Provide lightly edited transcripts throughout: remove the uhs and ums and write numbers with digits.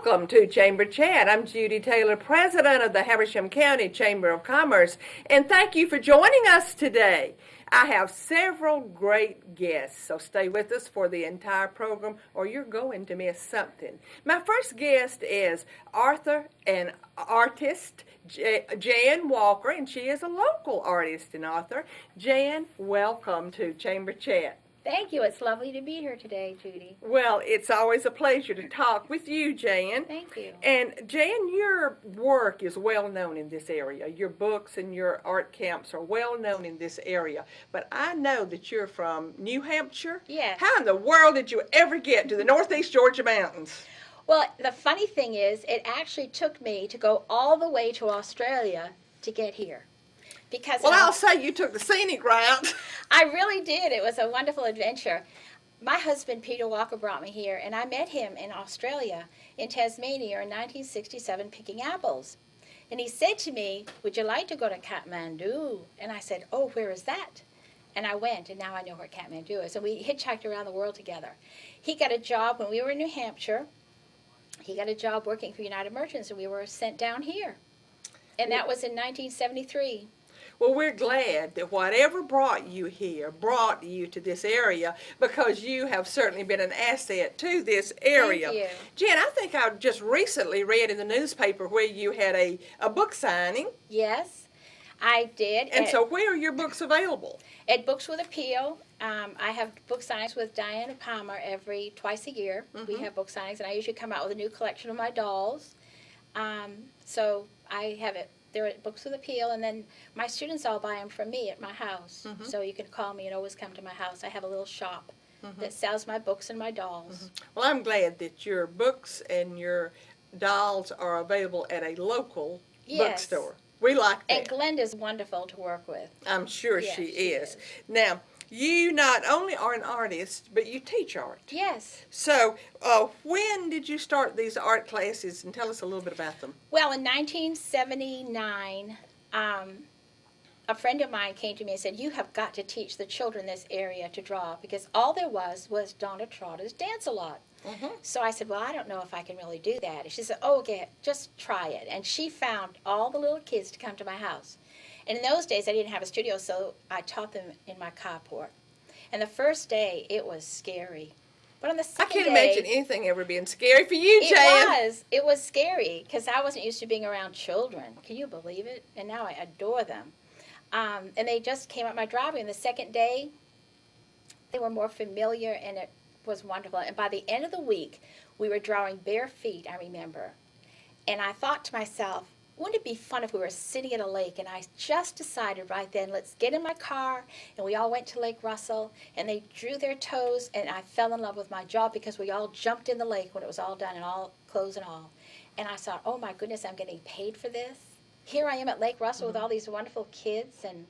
Welcome to Chamber Chat. I'm Judy Taylor, President of the Habersham County Chamber of Commerce, and thank you for joining us today. I have several great guests, so stay with us for the entire program or you're going to miss something. My first guest is author and artist Jan Walker, and she is a local artist and author. Jan, welcome to Chamber Chat. Thank you. It's lovely to be here today, Judy. Well, it's always a pleasure to talk with you, Jan. Thank you. And Jan, your work is well known in this area. Your books and your art camps are well known in this area. But I know that you're from New Hampshire. Yes. How in the world did you ever get to the Northeast Georgia mountains? Well, the funny thing is, it actually took me to go all the way to Australia to get here. Because I'll say you took the scenic route. I really did. It was a wonderful adventure. My husband, Peter Walker, brought me here, and I met him in Australia, in Tasmania, in 1967, picking apples. And he said to me, "Would you like to go to Kathmandu?" And I said, "Oh, where is that?" And I went, and now I know where Kathmandu is. And we hitchhiked around the world together. He got a job when we were in New Hampshire. He got a job working for United Merchants, and we were sent down here. And that was in 1973. Well, we're glad that whatever brought you here brought you to this area, because you have certainly been an asset to this area. Thank you. Jen, I think I just recently read in the newspaper where you had a book signing. Yes, I did. And so where are your books available? At Books with Appeal. I have book signings with Diana Palmer twice a year. Mm-hmm. We have book signings, and I usually come out with a new collection of my dolls. So I have it. They're at Books with Appeal, and then my students all buy them from me at my house. Mm-hmm. So you can call me and always come to my house. I have a little shop that sells my books and my dolls. Mm-hmm. Well, I'm glad that your books and your dolls are available at a local bookstore. We like that. And Glenda's wonderful to work with. I'm sure Yes, she she is. is. Now, you not only are an artist, but you teach art. Yes. So, when did you start these art classes, and tell us a little bit about them? Well, in 1979, a friend of mine came to me and said, "You have got to teach the children this area to draw," because all there was Donna Trotter's Dance-A-Lot. Mm-hmm. So I said, "Well, I don't know if I can really do that." And she said, "Oh, okay, just try it." And she found all the little kids to come to my house. And in those days, I didn't have a studio, so I taught them in my carport. And the first day, it was scary. But on the second I can't day, imagine anything ever being scary for you, Jan. It was scary, because I wasn't used to being around children. Can you believe it? And now I adore them. And they just came up my driveway. And the second day, they were more familiar, and it was wonderful. And by the end of the week, we were drawing bare feet, I remember. And I thought to myself, wouldn't it be fun if we were sitting at a lake? And I just decided right then, let's get in my car. And we all went to Lake Russell, and they drew their toes, and I fell in love with my job, because we all jumped in the lake when it was all done, and all clothes and all. And I thought, oh my goodness, I'm getting paid for this. Here I am at Lake Russell with all these wonderful kids, and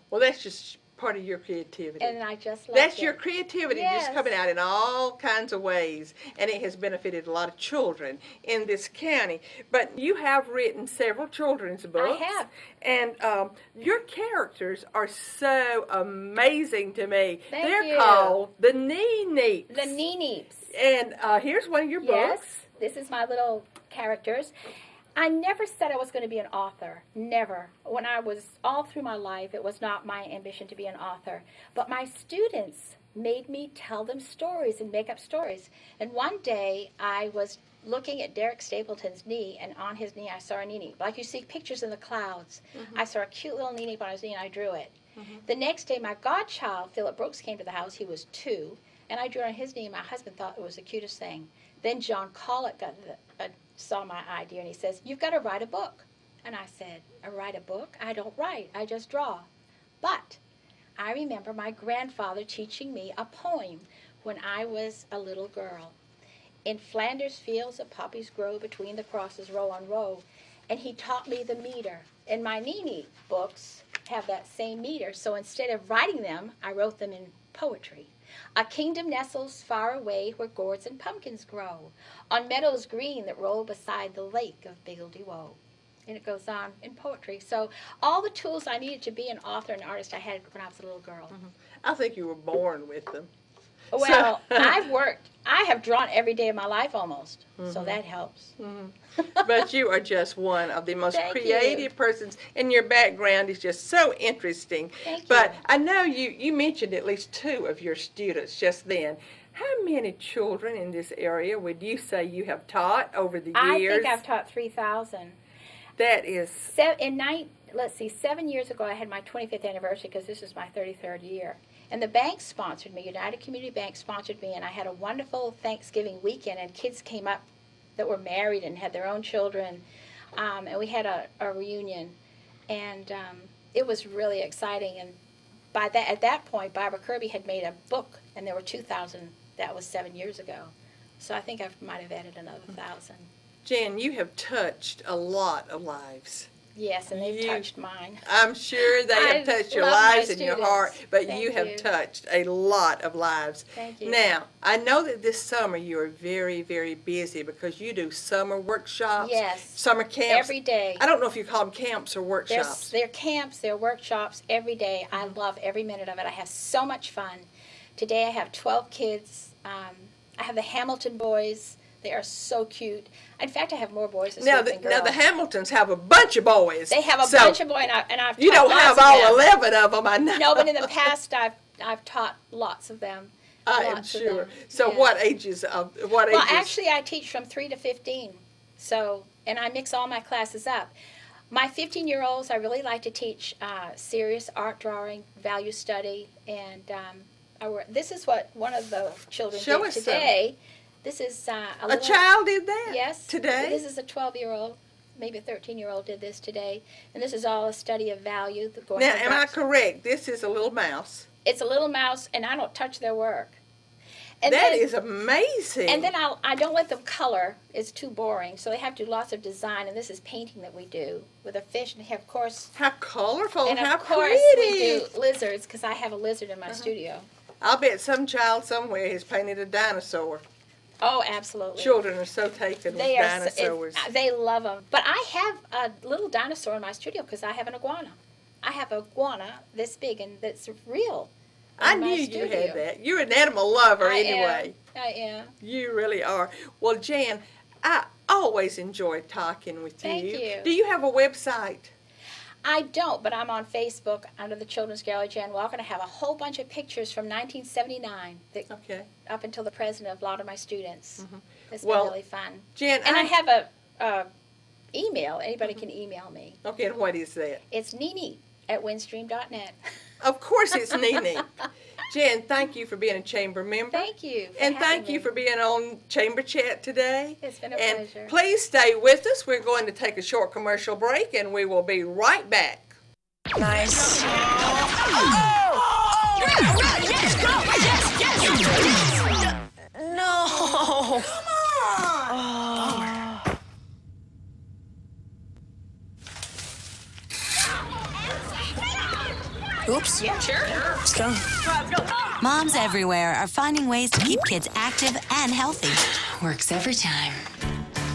Well, that's just part of your creativity. I just loved That's it. your creativity Yes. just coming out in all kinds of ways, and it has benefited a lot of children in this county. But you have written several children's books. I have. And your characters are so amazing to me. Thank They're you. called the Nee-Neeps. The Nee-Neeps. And here's one of your Yes, books. this is my little characters. I never said I was going to be an author. Never. When I was all through my life, it was not my ambition to be an author. But my students made me tell them stories and make up stories. And one day I was looking at Derek Stapleton's knee, and on his knee I saw a nee-nee. Like you see pictures in the clouds. I saw a cute little nee-nee on his knee, and I drew it. The next day my godchild, Philip Brooks, came to the house. He was 2, and I drew on his knee, and my husband thought it was the cutest thing. Then John Collett saw my idea, and he says, "You've got to write a book." And I said, "I write a book? I don't write. I just draw." But I remember my grandfather teaching me a poem when I was a little girl. "In Flanders fields the poppies grow, between the crosses row on row." And he taught me the meter. And my Nee-Nee books have that same meter, so instead of writing them, I wrote them in poetry. "A kingdom nestles far away, where gourds and pumpkins grow, on meadows green that roll beside the lake of Biggledy-Woe." And it goes on in poetry. So all the tools I needed to be an author and artist I had when I was a little girl. I think you were born with them. Well, I have drawn every day of my life almost, so that helps. But you are just one of the most Thank creative you. persons, and your background is just so interesting. Thank But you. I know you mentioned at least 2 of your students just then. How many children in this area would you say you have taught over the years? I think I've taught 3,000. That is... 7 years ago, I had my 25th anniversary because this is my 33rd year. And the bank sponsored me, United Community Bank sponsored me, and I had a wonderful Thanksgiving weekend, and kids came up that were married and had their own children, and we had a reunion, and it was really exciting. And at that point, Barbara Kirby had made a book, and there were 2,000. That was 7 years ago. So I think I might have added another 1,000. Jan, you have touched a lot of lives. Yes, and they've touched mine. I'm sure they have touched your love my lives and your heart, but Thank you have you. touched a lot of lives. Thank you. Now, I know that this summer you are very, very busy because you do summer workshops, Yes. summer camps. Every day. I don't know if you call them camps or workshops. They're camps, they're workshops every day. I love every minute of it. I have so much fun. Today I have 12 kids. I have the Hamilton boys. They are so cute. In fact, I have more boys than girls. Now the Hamiltons have a bunch of boys. They have a bunch of boys, and I've You taught don't have lots of all them. 11 of them, I know. No, but in the past, I've taught lots of them. I am Lots of sure. them. So Yeah. what ages? Well, actually, I teach from 3 to 15. So, and I mix all my classes up. My 15-year-olds, I really like to teach serious art drawing, value study, and this is what one of the children Show did us today. This is a child did that? Yes. Today? This is a 12-year-old, maybe a 13-year-old did this today. And this is all a study of value. Now, am I correct? This is a little mouse. It's a little mouse, and I don't touch their work. And That then, is amazing. And then I don't let them color. It's too boring. So they have to do lots of design, and this is painting that we do with a fish. And of course, How colorful and how of course pretty. we do lizards because I have a lizard in my studio. I'll bet some child somewhere has painted a dinosaur. Oh, absolutely. Children are so taken with They are. dinosaurs. They love them. But I have a little dinosaur in my studio because I have an iguana. I have an iguana this big and that's real. I in my knew you studio. had that. You're an animal lover I anyway. I am. You really are. Well, Jan, I always enjoy talking with you. Thank you. Do you have a website? I don't, but I'm on Facebook under the Children's Gallery Jan Walker, and I have a whole bunch of pictures from 1979 that, Okay. up until the present of a lot of my students. It's Well, been really fun. Jan, And I have a email. Anybody can email me. Okay, and what is that? It's nene@windstream.net. Of course it's Nene. Jan, thank you for being a chamber member. Thank you. For And having thank you me. for being on Chamber Chat today. It's been a and pleasure. Please stay with us. We're going to take a short commercial break, and we will be right back. Nice. No. Oops. Yeah, sure. Let's go. Moms everywhere are finding ways to keep kids active and healthy. Works every time.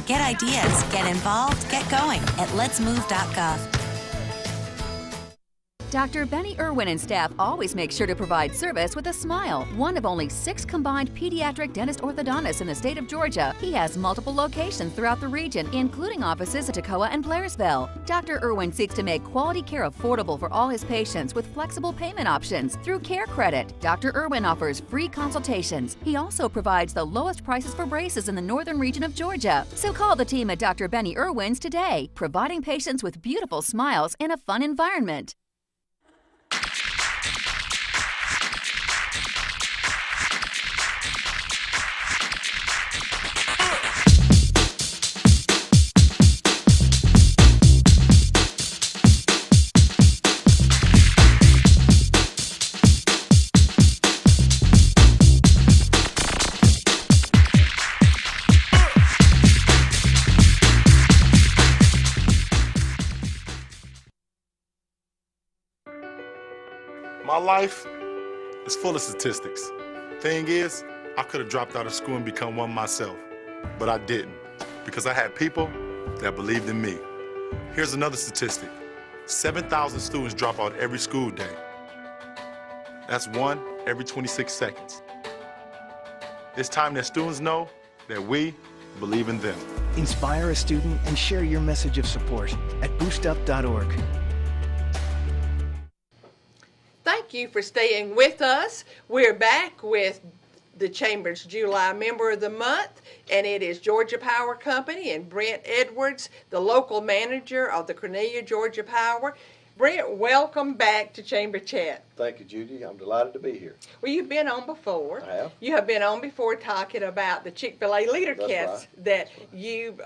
Get ideas, get involved, get going at letsmove.gov. Dr. Benny Irwin and staff always make sure to provide service with a smile. One of only 6 combined pediatric dentist orthodontists in the state of Georgia, he has multiple locations throughout the region, including offices at Toccoa and Blairsville. Dr. Irwin seeks to make quality care affordable for all his patients with flexible payment options through Care Credit. Dr. Irwin offers free consultations. He also provides the lowest prices for braces in the northern region of Georgia. So call the team at Dr. Benny Irwin's today, providing patients with beautiful smiles in a fun environment. My life is full of statistics. Thing is, I could have dropped out of school and become one myself, but I didn't because I had people that believed in me. Here's another statistic. 7,000 students drop out every school day. That's 1 every 26 seconds. It's time that students know that we believe in them. Inspire a student and share your message of support at boostup.org. Thank you for staying with us. We're back with the Chamber's July Member of the Month, and it is Georgia Power Company and Brent Edwards, the local manager of the Cornelia Georgia Power. Brent, welcome back to Chamber Chat. Thank you, Judy. I'm delighted to be here. Well, you've been on before. I have. You have been on before talking about the Chick-fil-A Leader That's Kits right. that you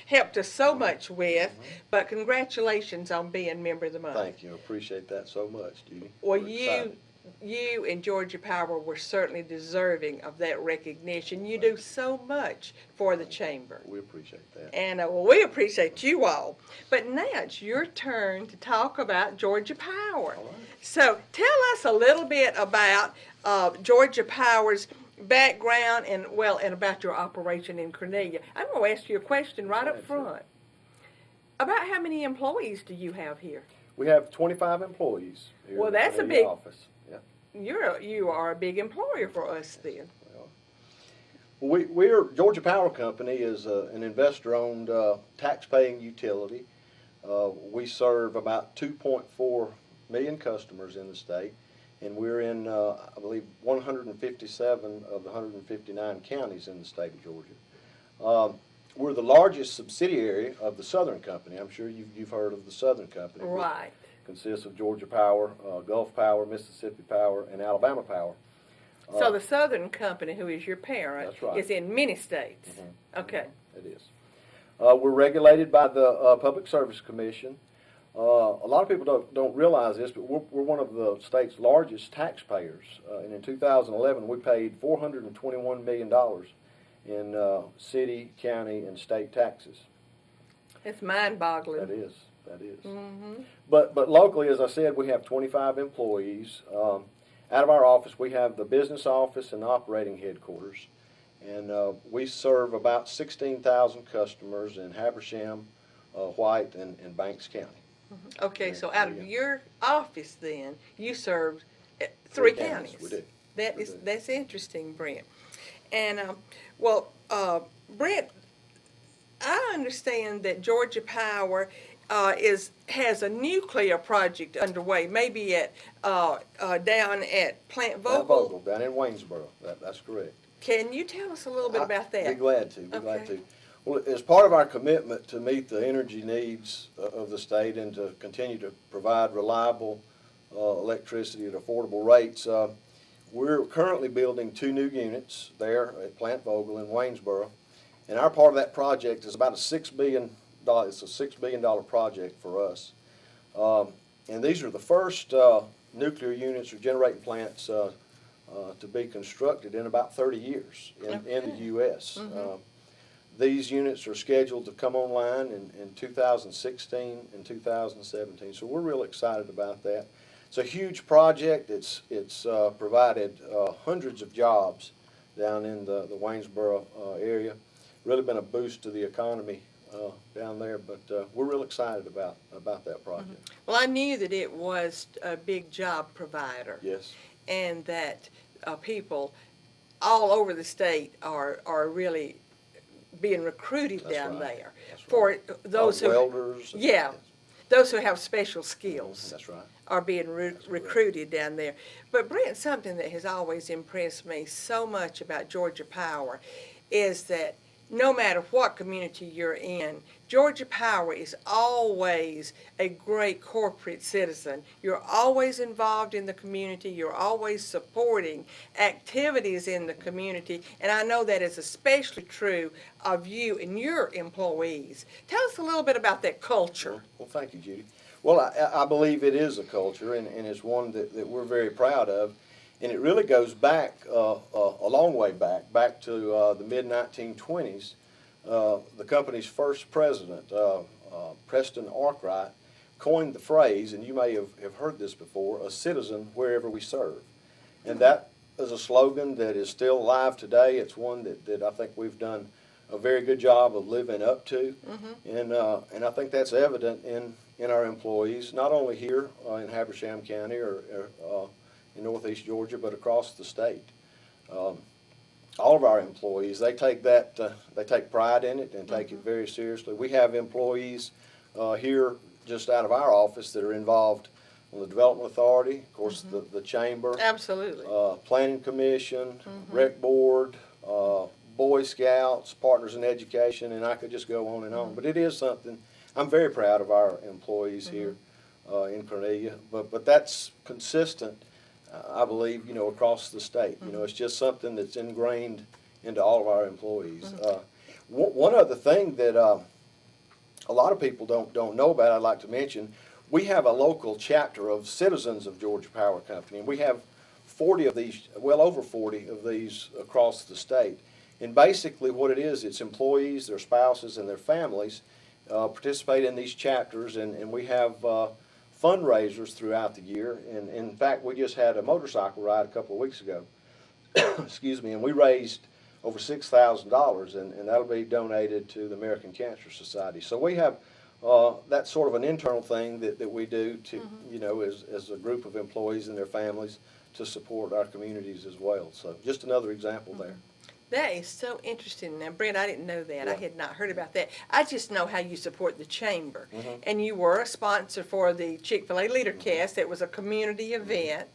helped us so much with. But congratulations on being Member of the Month. Thank you. Appreciate that so much, Judy. Well, We're excited. you and Georgia Power were certainly deserving of that recognition. You do so much for the Chamber. We appreciate that. And well, we appreciate you all. But now it's your turn to talk about Georgia Power. All right. So tell us a little bit about Georgia Power's background and about your operation in Cornelia. I'm going to ask you a question right up front. About how many employees do you have here? We have 25 employees here Well, in the that's a Cornelia big- office. Yeah. You are a big employer for us then. We're Georgia Power Company is an investor-owned tax-paying utility. We serve about 2.4 million customers in the state, and we're in, I believe, 157 of the 159 counties in the state of Georgia. We're the largest subsidiary of the Southern Company. I'm sure you've heard of the Southern Company. Right. It consists of Georgia Power, Gulf Power, Mississippi Power, and Alabama Power. So the Southern Company, who is your parent, That's right. is in many states. Okay. It is. We're regulated by the Public Service Commission. A lot of people don't realize this, but we're one of the state's largest taxpayers. And in 2011, we paid $421 million in city, county, and state taxes. It's mind-boggling. That is. But locally, as I said, we have 25 employees. Out of our office, we have the business office and operating headquarters. And we serve about 16,000 customers in Habersham, White, and Banks County. Okay, so out of your office then, you served three counties. We do. That's interesting, Brent. And Brent, I understand that Georgia Power has a nuclear project underway, maybe at down at Plant Vogel. Down in Waynesboro. That's correct. Can you tell us a little bit about that? Be glad to. Glad Okay. to. Well, as part of our commitment to meet the energy needs of the state and to continue to provide reliable electricity at affordable rates, we're currently building 2 new units there at Plant Vogel in Waynesboro, and our part of that project is about a $6 billion. It's a $6 billion project for us, and these are the first nuclear units or generating plants to be constructed in about 30 years in the U.S. These units are scheduled to come online in 2016 and 2017, so we're real excited about that. It's a huge project. It's provided hundreds of jobs down in the Waynesboro area. Really been a boost to the economy down there, but we're real excited about that project. Well, I knew that it was a big job provider. Yes. And that people all over the state are really being recruited That's down right. there That's for right. those who Welders. and- yeah, those who have special skills That's right. are being recruited down there. But Brent, something that has always impressed me so much about Georgia Power is that no matter what community you're in, Georgia Power is always a great corporate citizen. You're always involved in the community. You're always supporting activities in the community. And I know that is especially true of you and your employees. Tell us a little bit about that culture. Well, thank you, Judy. Well, I believe it is a culture, and it's one that we're very proud of. And it really goes back a long way back to the mid-1920s. The company's first president, Preston Arkwright, coined the phrase, and you may have heard this before, a citizen wherever we serve. And that is a slogan that is still alive today. It's one that I think we've done a very good job of living up to. And I think that's evident in our employees, not only here in Habersham County or in northeast Georgia, but across the state. all of our employees, they take pride in it and take it very seriously. We have employees here just out of our office that are involved on the Development Authority, of course, the Chamber. Absolutely. Planning Commission, Rec Board, Boy Scouts, Partners in Education, and I could just go on and on. But it is something, I'm very proud of our employees here in Cornelia, but that's consistent, I believe, across the state. It's just something that's ingrained into all of our employees. One other thing that a lot of people don't know about, I'd like to mention, we have a local chapter of Citizens of Georgia Power Company, and we have 40 of these, well over 40 of these across the state. And basically what it is, it's employees, their spouses, and their families participate in these chapters, and we have fundraisers throughout the year. And in fact, we just had a motorcycle ride a couple of weeks ago, excuse me, and we raised over $6,000, and that'll be donated to the American Cancer Society. So we have that's sort of an internal thing that we do to, as a group of employees and their families to support our communities as well. So just another example there. That is so interesting. Now, Brent, I didn't know that. I had not heard about that. I just know how you support the Chamber. And you were a sponsor for the Chick-fil-A Leader Cast. It was a community event.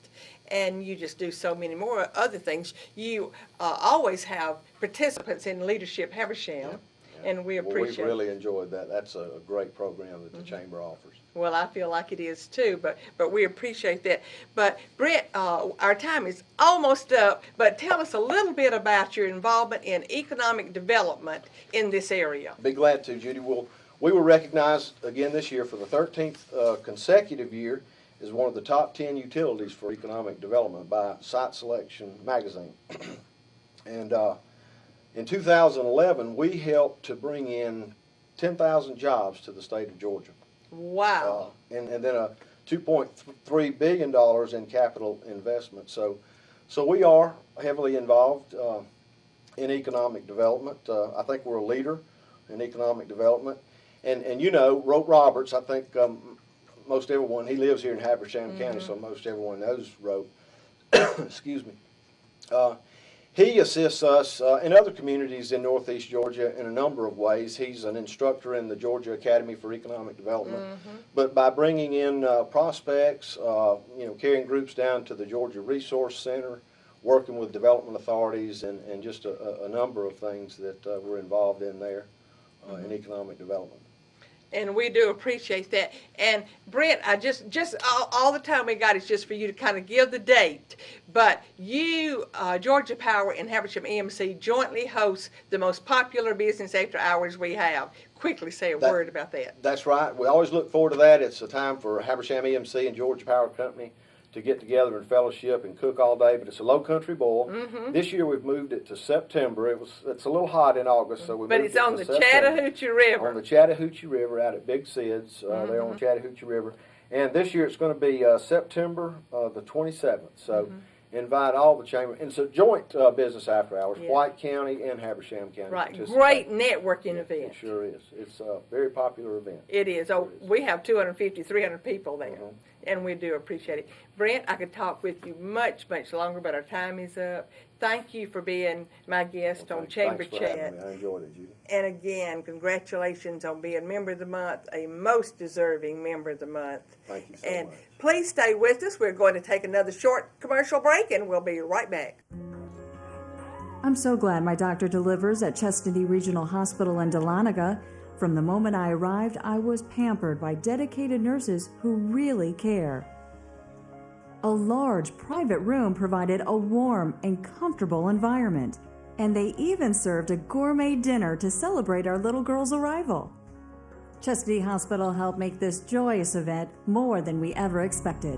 And you just do so many more other things. You always have participants in Leadership Habersham, and we appreciate We've really enjoyed that. That's a great program that the Chamber offers. Well, I feel like it is too, but we appreciate that. But Brent, our time is almost up, but tell us a little bit about your involvement in economic development in this area. Be glad to, Judy. We were recognized again this year for the 13th consecutive year as one of the top 10 utilities for economic development by Site Selection magazine. And in 2011, we helped to bring in 10,000 jobs to the state of Georgia. Wow. And then a $2.3 billion in capital investment. So we are heavily involved in economic development. I think we're a leader in economic development. And Rope Roberts, I think most everyone, he lives here in Habersham County, so most everyone knows Rope. Excuse me. He assists us in other communities in Northeast Georgia in a number of ways. He's an instructor in the Georgia Academy for Economic Development. But by bringing in prospects, carrying groups down to the Georgia Resource Center, working with development authorities, and just a number of things that we're involved in there in economic development. And we do appreciate that. And Brent, I just all the time we got is just for you to kind of give the date. But you, Georgia Power and Habersham EMC jointly host the most popular business after hours we have. Quickly say a word about that. That's right. We always look forward to that. It's a time for Habersham EMC and Georgia Power Company to get together and fellowship and cook all day, but it's a low country boil. This year we've moved it to September. It's a little hot in August, so we moved it to September. But it's on the Chattahoochee River. On the Chattahoochee River out at Big Sid's, there on the Chattahoochee River. And this year it's going to be September the 27th. So invite all the chamber. And it's a joint business after hours, White County and Habersham County. Right, great networking event. It sure is. It's a very popular event. It is. We have 250, 300 people there. And we do appreciate it. Brent, I could talk with you much, much longer, but our time is up. Thank you for being my guest on Chamber Chat. I enjoyed it, Judy. And again, congratulations on being Member of the Month, a most deserving Member of the Month. Thank you so much. Please stay with us. We're going to take another short commercial break, and we'll be right back. I'm so glad my doctor delivers at Chestatee Regional Hospital in Dahlonega. From the moment I arrived, I was pampered by dedicated nurses who really care. A large private room provided a warm and comfortable environment, and they even served a gourmet dinner to celebrate our little girl's arrival. Chestatee Hospital helped make this joyous event more than we ever expected.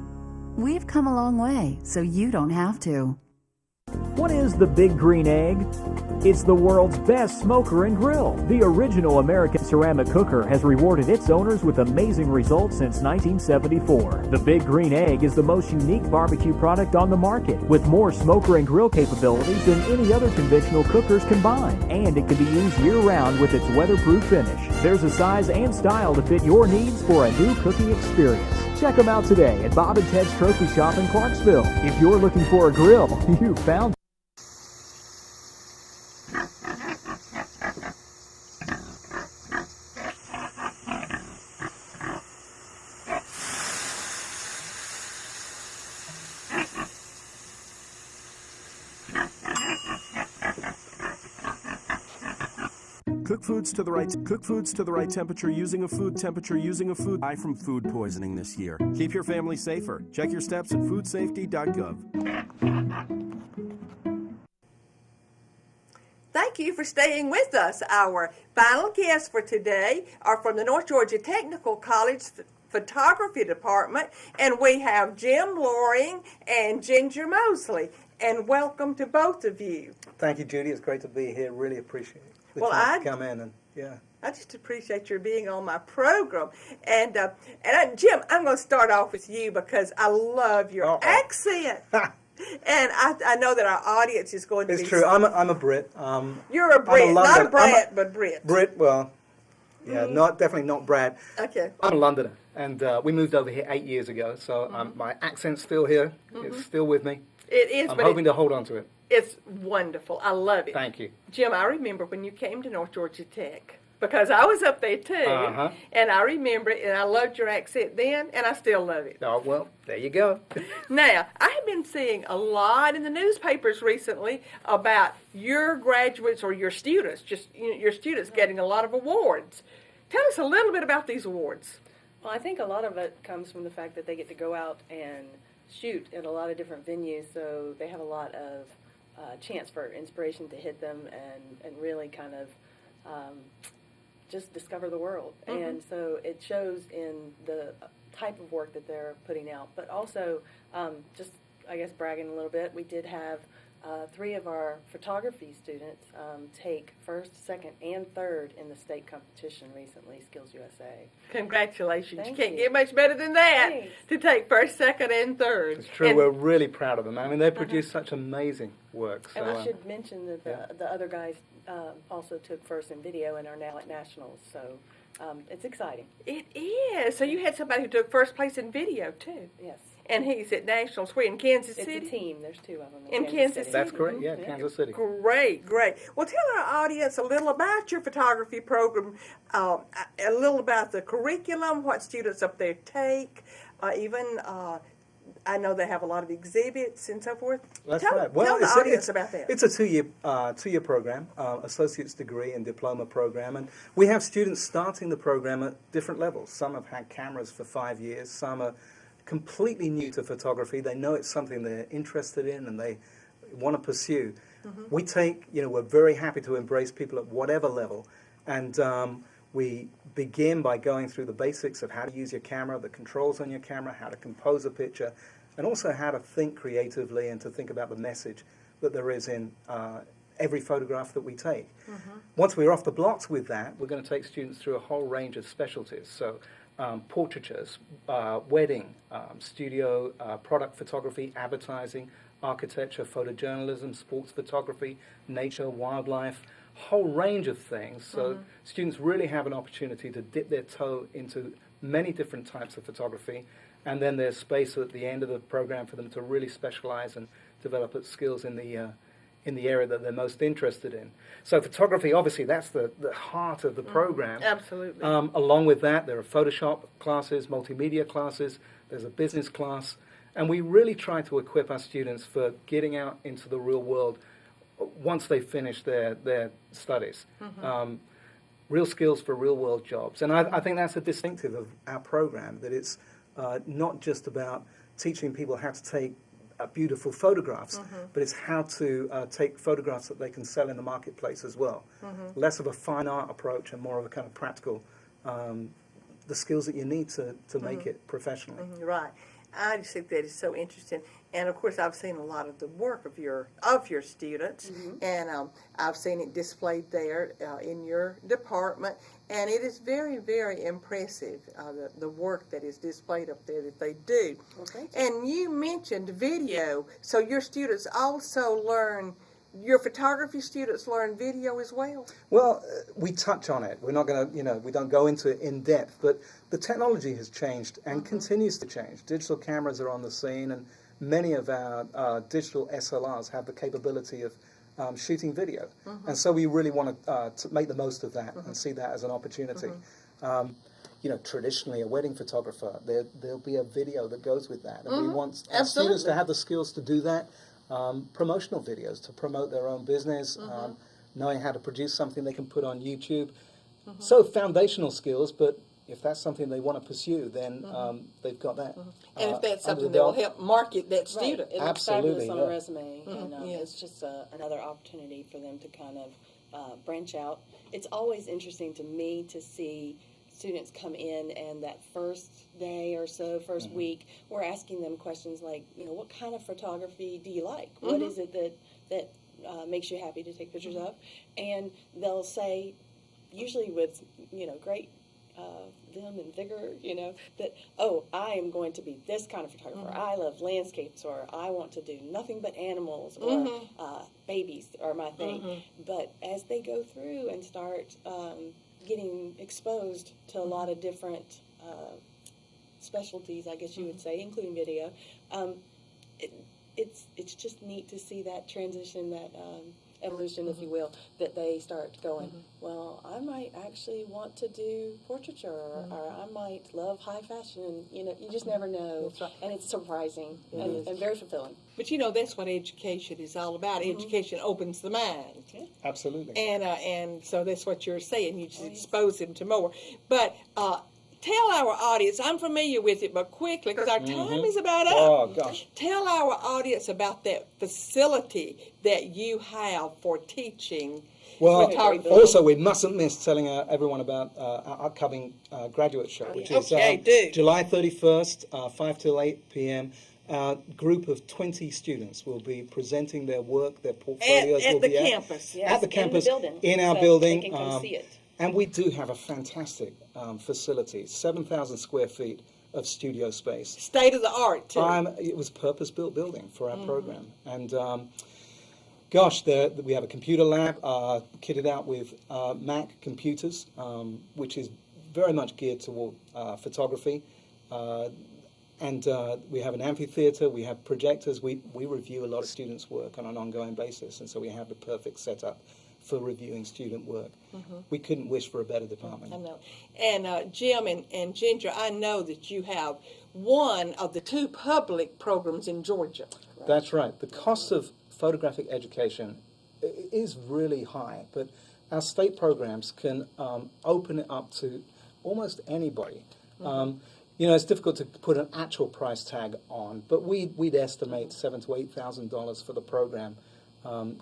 We've come a long way, so you don't have to. What is the Big Green Egg? It's the world's best smoker and grill. The original American ceramic cooker has rewarded its owners with amazing results since 1974. The Big Green Egg is the most unique barbecue product on the market, with more smoker and grill capabilities than any other conventional cookers combined, and it can be used year-round with its weatherproof finish. There's a size and style to fit your needs for a new cooking experience. Check them out today at Bob and Ted's Trophy Shop in Clarksville. If you're looking for a grill, you found Cook foods to the right temperature using a food die from food poisoning this year. Keep your family safer. Check your steps at foodsafety.gov. Thank you for staying with us. Our final guests for today are from the North Georgia Technical College Photography Department, and we have Jim Loring and Ginger Mosley. And welcome to both of you. Thank you, Judy. It's great to be here. Really appreciate it. Well, I come in and I just appreciate your being on my program. And Jim, I'm going to start off with you because I love your accent. And I know that our audience is going to be... It's true. I'm a Brit. You're a Brit, not a Brent, but Brit. Brit, well, yeah, definitely not Brad. Okay. I'm a Londoner, and we moved over here 8 years ago, so my accent's still here. It's still with me. It is. I'm hoping to hold on to it. It's wonderful. I love it. Thank you. Jim, I remember when you came to North Georgia Tech, because I was up there too, and I remember it, and I loved your accent then, and I still love it. Oh, well, there you go. Now, I have been seeing a lot in the newspapers recently about your graduates or your students, your students getting a lot of awards. Tell us a little bit about these awards. Well, I think a lot of it comes from the fact that they get to go out and shoot at a lot of different venues, so they have a lot of chance for inspiration to hit them and really kind of just discover the world. And so it shows in the type of work that they're putting out, but also just, I guess, bragging a little bit, we did have 3 of our photography students take first, second, and third in the state competition recently, Skills USA. Congratulations. You can't get much better than that to take first, second, and third. It's true. We're really proud of them. I mean, they produce such amazing work. So, and I should mention that the other guys also took first in video and are now at nationals, so it's exciting. It is. So you had somebody who took first place in video, too. Yes. And he's at nationals. Where, in Kansas City? It's a team. There's 2 of them. In Kansas City? That's correct, yeah, Kansas City. Great. Well, tell our audience a little about your photography program, a little about the curriculum, what students up there take, I know they have a lot of exhibits and so forth. That's tell, right. Well, tell the audience about that. It's a two-year program, associate's degree and diploma program, and we have students starting the program at different levels. Some have had cameras for 5 years. Some are completely new to photography. They know it's something they're interested in and they want to pursue. We take, we're very happy to embrace people at whatever level, and we begin by going through the basics of how to use your camera, the controls on your camera, how to compose a picture, and also how to think creatively and to think about the message that there is in every photograph that we take. Once we're off the blocks with that, we're going to take students through a whole range of specialties. So portraitures, wedding, studio, product photography, advertising, architecture, photojournalism, sports photography, nature, wildlife, whole range of things. So students really have an opportunity to dip their toe into many different types of photography, and then there's space at the end of the program for them to really specialize and develop skills in the area that they're most interested in. So photography, obviously, that's the heart of the program. Absolutely. Along with that, there are Photoshop classes, multimedia classes, there's a business class, and we really try to equip our students for getting out into the real world once they finish their studies. Real skills for real world jobs. And I think that's a distinctive of our program, that it's not just about teaching people how to take beautiful photographs, but it's how to take photographs that they can sell in the marketplace as well. Less of a fine art approach and more of a kind of practical, the skills that you need to make it professionally. Right. I just think that is so interesting. And of course, I've seen a lot of the work of your students, and I've seen it displayed there in your department, and it is very, very impressive, the work that is displayed up there that they do. Okay. And you mentioned video, so your students also learn. Your photography students learn video as well? Well, we touch on it. We're not going to, we don't go into it in depth, but the technology has changed and continues to change. Digital cameras are on the scene, and many of our digital SLRs have the capability of shooting video. And so we really want to make the most of that and see that as an opportunity. Traditionally, a wedding photographer, there'll be a video that goes with that. And we want our students to have the skills to do that. Promotional videos to promote their own business, knowing how to produce something they can put on YouTube. So foundational skills, but if that's something they want to pursue, then they've got that. And if that's under something the that will belt. help market that student. Right. It looks Absolutely, fabulous on yeah. a resume, and Yes. it's just another opportunity for them to kind of branch out. It's always interesting to me to see students come in, and that first day or so, first week, we're asking them questions like, what kind of photography do you like? What is it that makes you happy to take pictures of? And they'll say, usually with, great vim and vigor, that, I am going to be this kind of photographer. I love landscapes, or I want to do nothing but animals, or babies are my thing. But as they go through and start getting exposed to a lot of different specialties, I guess you would say, including video, it's just neat to see that transition, that evolution, if you will, that they start going, well, I might actually want to do portraiture, or I might love high fashion. You just never know. That's right. And it's surprising and very fulfilling. But that's what education is all about. Education opens the mind. Yeah. Absolutely. And so that's what you're saying. You just expose them to more. But tell our audience, I'm familiar with it, but quickly, because our time is about up. Oh, gosh. Tell our audience about that facility that you have for teaching photography. Also, we mustn't miss telling everyone about our upcoming graduate show, which is July 31st, 5 till 8 p.m. A group of 20 students will be presenting their work, their portfolios. At the campus. Yes, at the campus, in our so building. They can come see it. And we do have a fantastic facility, 7,000 square feet of studio space. State of the art, too. It was a purpose-built building for our program. And we have a computer lab kitted out with Mac computers, which is very much geared toward photography. And we have an amphitheater, we have projectors. We review a lot of students' work on an ongoing basis, and so we have the perfect setup for reviewing student work. We couldn't wish for a better department. I know. And Jim and Ginger, I know that you have one of the 2 public programs in Georgia. Right? That's right. The cost of photographic education is really high, but our state programs can open it up to almost anybody. It's difficult to put an actual price tag on, but we'd estimate $7,000 to $8,000 for the program.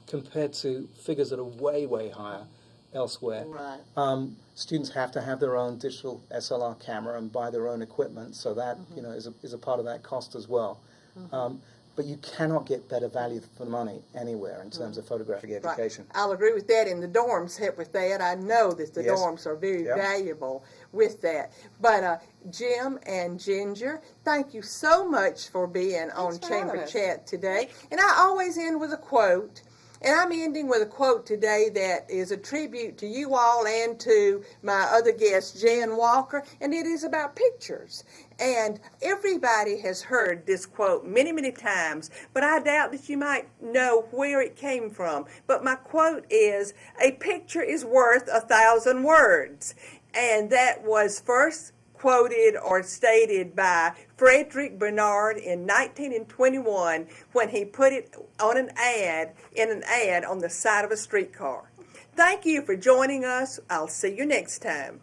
Compared to figures that are way, way higher elsewhere. Right. Students have to have their own digital SLR camera and buy their own equipment, so that is a part of that cost as well. But you cannot get better value for money anywhere in terms of photographic education. Right. I'll agree with that, and the dorms help with that. I know that the dorms are very valuable with that. But Jim and Ginger, thank you so much for being on Chamber Chat today. And I always end with a quote. And I'm ending with a quote today that is a tribute to you all and to my other guest, Jan Walker, and it is about pictures. And everybody has heard this quote many, many times, but I doubt that you might know where it came from. But my quote is, "A picture is worth 1,000 words." And that was first quoted or stated by Frederick Bernard in 1921 when he put it on an ad on the side of a streetcar. Thank you for joining us. I'll see you next time.